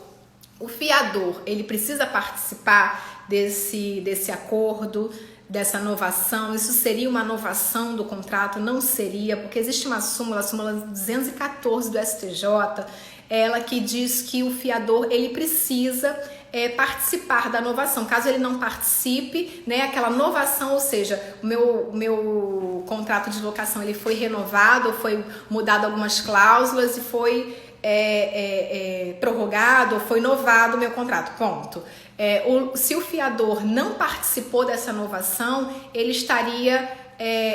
O fiador, ele precisa participar desse acordo, dessa novação? Isso seria uma novação do contrato? Não seria, porque existe uma súmula 214 do STJ, ela que diz que o fiador, ele precisa participar da novação. Caso ele não participe, né, aquela novação, ou seja, o meu contrato de locação ele foi renovado, ou foi mudado algumas cláusulas e foi prorrogado, ou foi novado o meu contrato, ponto. Se o fiador não participou dessa novação, ele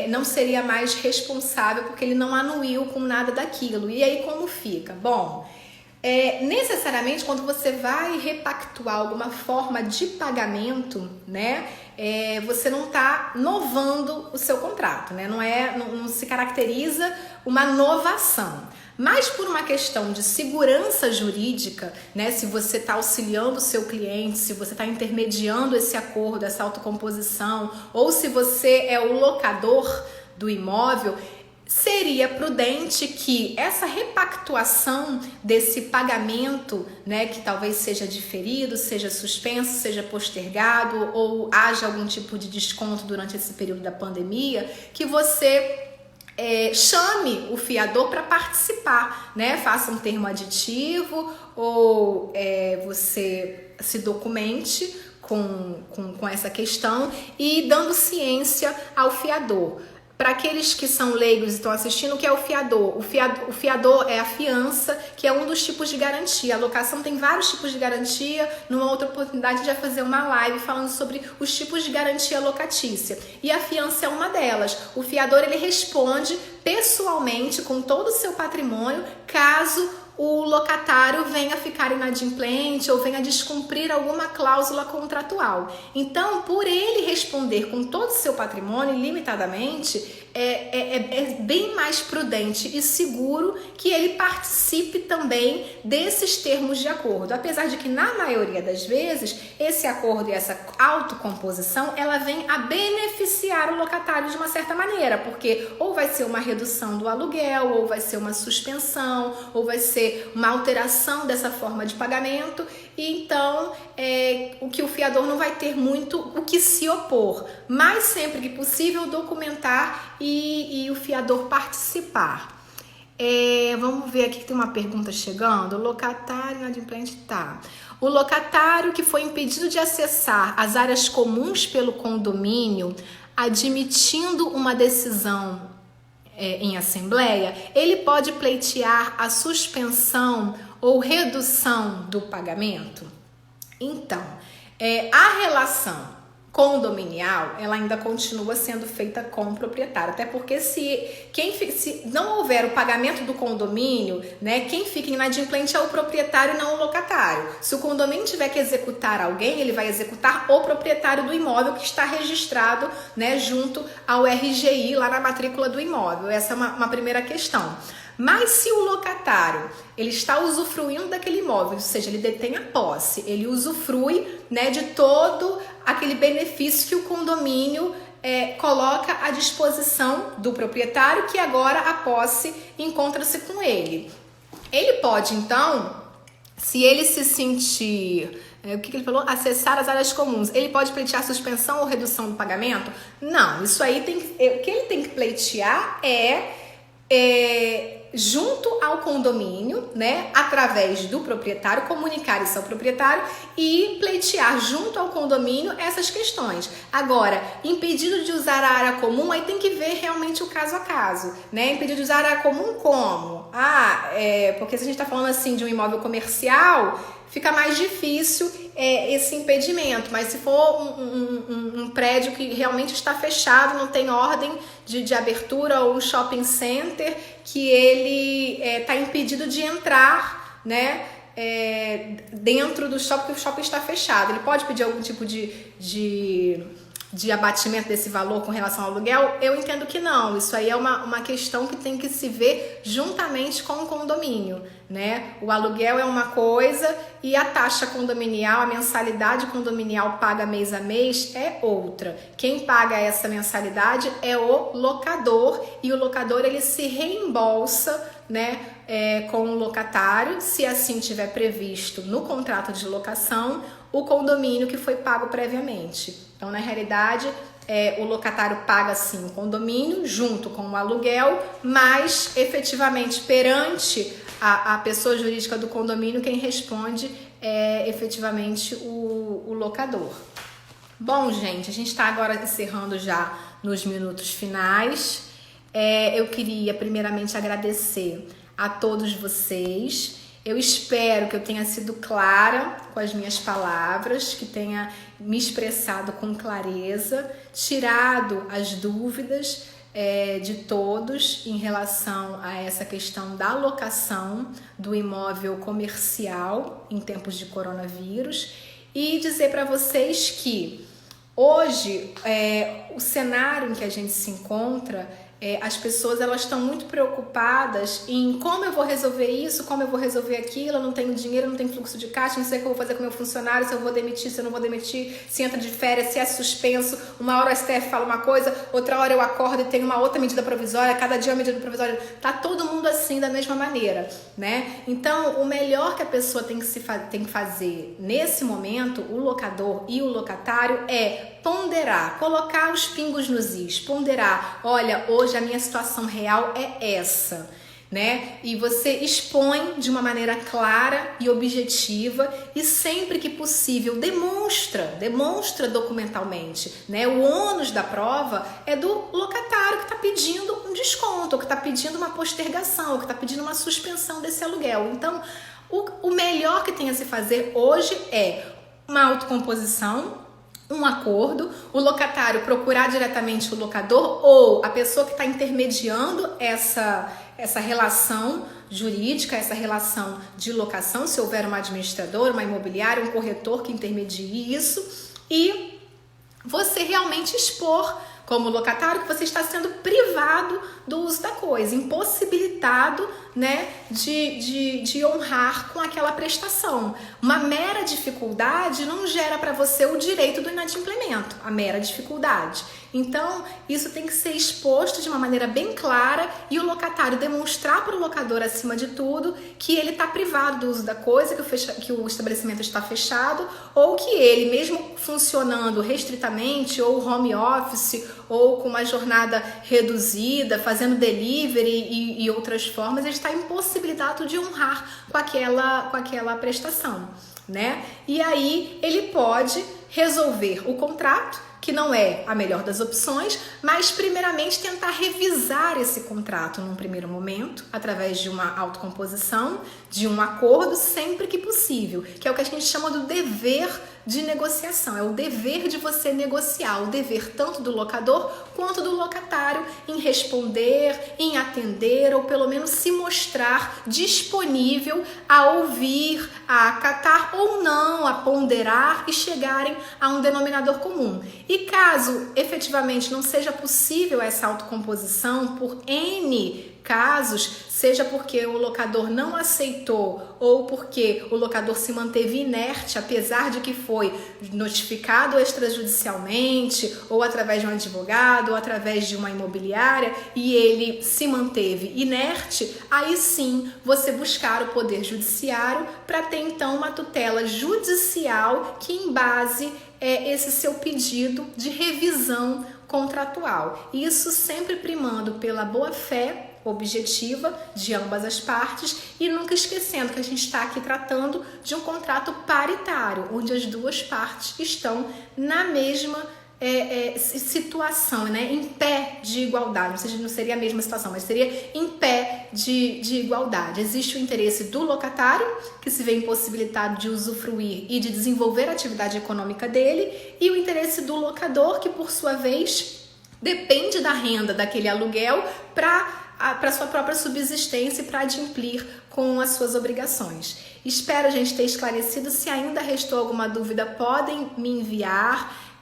não seria mais responsável porque ele não anuiu com nada daquilo. E aí como fica? Bom, necessariamente quando você vai repactuar alguma forma de pagamento, né, você não está novando o seu contrato, né? Não se caracteriza uma novação. Mas por uma questão de segurança jurídica, né, se você está auxiliando o seu cliente, se você está intermediando esse acordo, essa autocomposição, ou se você é o locador do imóvel, seria prudente que essa repactuação desse pagamento, né, que talvez seja diferido, seja suspenso, seja postergado, ou haja algum tipo de desconto durante esse período da pandemia, que você chame o fiador para participar, né? Faça um termo aditivo ou você se documente com essa questão e dando ciência ao fiador. Para aqueles que são leigos e estão assistindo, o que é o fiador? O fiador é a fiança, que é um dos tipos de garantia. A locação tem vários tipos de garantia. Numa outra oportunidade, a gente vai fazer uma live falando sobre os tipos de garantia locatícia. E a fiança é uma delas. O fiador, ele responde pessoalmente com todo o seu patrimônio, caso o locatário venha ficar inadimplente ou venha descumprir alguma cláusula contratual. Então, por ele responder com todo o seu patrimônio ilimitadamente, é bem mais prudente e seguro que ele participe também desses termos de acordo. Apesar de que, na maioria das vezes, esse acordo e essa autocomposição, ela vem a beneficiar o locatário de uma certa maneira, porque ou vai ser uma redução do aluguel, ou vai ser uma suspensão, ou vai ser uma alteração dessa forma de pagamento, e então o que o fiador não vai ter muito o que se opor, mas sempre que possível documentar e o fiador participar. Vamos ver aqui que tem uma pergunta chegando. O locatário inadimplente, tá. O locatário que foi impedido de acessar as áreas comuns pelo condomínio, admitindo uma decisão em assembleia, ele pode pleitear a suspensão ou redução do pagamento? Então, a relação condominial, ela ainda continua sendo feita com o proprietário, até porque se não houver o pagamento do condomínio, né, quem fica inadimplente é o proprietário e não o locatário. Se o condomínio tiver que executar alguém, ele vai executar o proprietário do imóvel que está registrado, né, junto ao RGI, lá na matrícula do imóvel. Essa é uma primeira questão. Mas se o locatário ele está usufruindo daquele imóvel, ou seja, ele detém a posse, ele usufrui, né, de todo aquele benefício que o condomínio coloca à disposição do proprietário, que agora a posse encontra-se com ele. Ele pode, então, se ele se sentir... o que ele falou? Acessar as áreas comuns. Ele pode pleitear suspensão ou redução do pagamento? Não, isso aí o que ele tem que pleitear junto ao condomínio, né, através do proprietário, comunicar isso ao proprietário e pleitear junto ao condomínio essas questões. Agora, impedido de usar a área comum, aí tem que ver realmente o caso a caso, né? Impedido de usar a área comum como? Porque se a gente está falando assim de um imóvel comercial, fica mais difícil esse impedimento, mas se for um prédio que realmente está fechado, não tem ordem de abertura, ou um shopping center que ele está impedido de entrar, né, dentro do shopping, porque o shopping está fechado, ele pode pedir algum tipo de abatimento desse valor com relação ao aluguel? Eu entendo que não. Isso aí é uma questão que tem que se ver juntamente com o condomínio, né? O aluguel é uma coisa e a taxa condominial, a mensalidade condominial paga mês a mês é outra. Quem paga essa mensalidade é o locador, e o locador ele se reembolsa, né, com o locatário, se assim tiver previsto no contrato de locação, o condomínio que foi pago previamente. Então, na realidade, o locatário paga sim o condomínio junto com o aluguel, mas efetivamente perante a pessoa jurídica do condomínio, quem responde é efetivamente o locador. Bom, gente, a gente está agora encerrando já nos minutos finais. Eu queria primeiramente agradecer a todos vocês. Eu espero que eu tenha sido clara com as minhas palavras, que tenha me expressado com clareza, tirado as dúvidas de todos em relação a essa questão da locação do imóvel comercial em tempos de coronavírus, e dizer para vocês que hoje o cenário em que a gente se encontra, as pessoas elas estão muito preocupadas em como eu vou resolver isso, como eu vou resolver aquilo, eu não tenho dinheiro, não tenho fluxo de caixa, não sei o que eu vou fazer com o meu funcionário, se eu vou demitir, se eu não vou demitir, se entra de férias, se é suspenso. Uma hora o STF fala uma coisa, outra hora eu acordo e tenho uma outra medida provisória, cada dia uma medida provisória. Tá todo mundo assim da mesma maneira, né? Então, o melhor que a pessoa tem que fazer nesse momento, o locador e o locatário, é ponderar, colocar os pingos nos is, ponderar, olha, hoje a minha situação real é essa, né? E você expõe de uma maneira clara e objetiva, e sempre que possível demonstra documentalmente, né? O ônus da prova é do locatário que está pedindo um desconto, ou que está pedindo uma postergação, ou que está pedindo uma suspensão desse aluguel. Então, o melhor que tem a se fazer hoje é uma autocomposição, um acordo, o locatário procurar diretamente o locador ou a pessoa que está intermediando essa relação jurídica, essa relação de locação, se houver uma administradora, uma imobiliária, um corretor que intermedie isso, e você realmente expor como locatário que você está sendo privado do uso da coisa, impossibilitado, né, de honrar com aquela prestação. Uma mera dificuldade não gera para você o direito do inadimplemento, a mera dificuldade. Então, isso tem que ser exposto de uma maneira bem clara, e o locatário demonstrar para o locador, acima de tudo, que ele está privado do uso da coisa, que o estabelecimento está fechado, ou que ele, mesmo funcionando restritamente, ou home office, ou com uma jornada reduzida, fazendo delivery e outras formas, ele está impossibilitado de honrar com aquela prestação, né? E aí ele pode resolver o contrato, que não é a melhor das opções, mas primeiramente tentar revisar esse contrato num primeiro momento, através de uma autocomposição, de um acordo, sempre que possível, que é o que a gente chama do dever de negociação, é o dever de você negociar, o dever tanto do locador quanto do locatário em responder, em atender ou pelo menos se mostrar disponível a ouvir, a acatar ou não, a ponderar e chegarem a um denominador comum. E caso efetivamente não seja possível essa autocomposição por N casos, seja porque o locador não aceitou ou porque o locador se manteve inerte, apesar de que foi notificado extrajudicialmente ou através de um advogado ou através de uma imobiliária e ele se manteve inerte, aí sim você buscar o poder judiciário para ter então uma tutela judicial que embase esse seu pedido de revisão contratual. Isso sempre primando pela boa-fé objetiva de ambas as partes e nunca esquecendo que a gente está aqui tratando de um contrato paritário, onde as duas partes estão na mesma situação, né? Em pé de igualdade. Não seria a mesma situação, mas seria em pé de igualdade. Existe o interesse do locatário, que se vê impossibilitado de usufruir e de desenvolver a atividade econômica dele, e o interesse do locador, que por sua vez depende da renda daquele aluguel para sua própria subsistência e para adimplir com as suas obrigações. Espero, gente, ter esclarecido. Se ainda restou alguma dúvida, podem me enviar,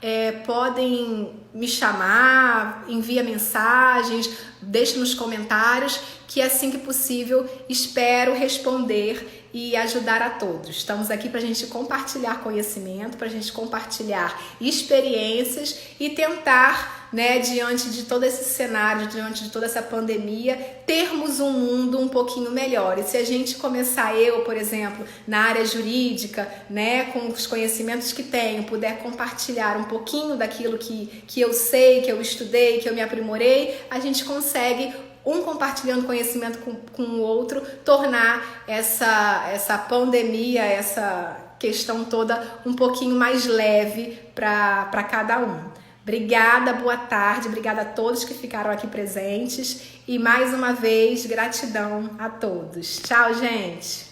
podem me chamar, envia mensagens, deixe nos comentários, que assim que possível espero responder e ajudar a todos. Estamos aqui para a gente compartilhar conhecimento, para a gente compartilhar experiências e tentar, né, diante de todo esse cenário, diante de toda essa pandemia, termos um mundo um pouquinho melhor. E se a gente começar, eu, por exemplo, na área jurídica, né, com os conhecimentos que tenho, puder compartilhar um pouquinho daquilo que eu sei, que eu estudei, que eu me aprimorei, a gente consegue, compartilhando conhecimento com o outro, tornar essa pandemia, essa questão toda um pouquinho mais leve para cada um. Obrigada, boa tarde, obrigada a todos que ficaram aqui presentes e mais uma vez, gratidão a todos. Tchau, gente!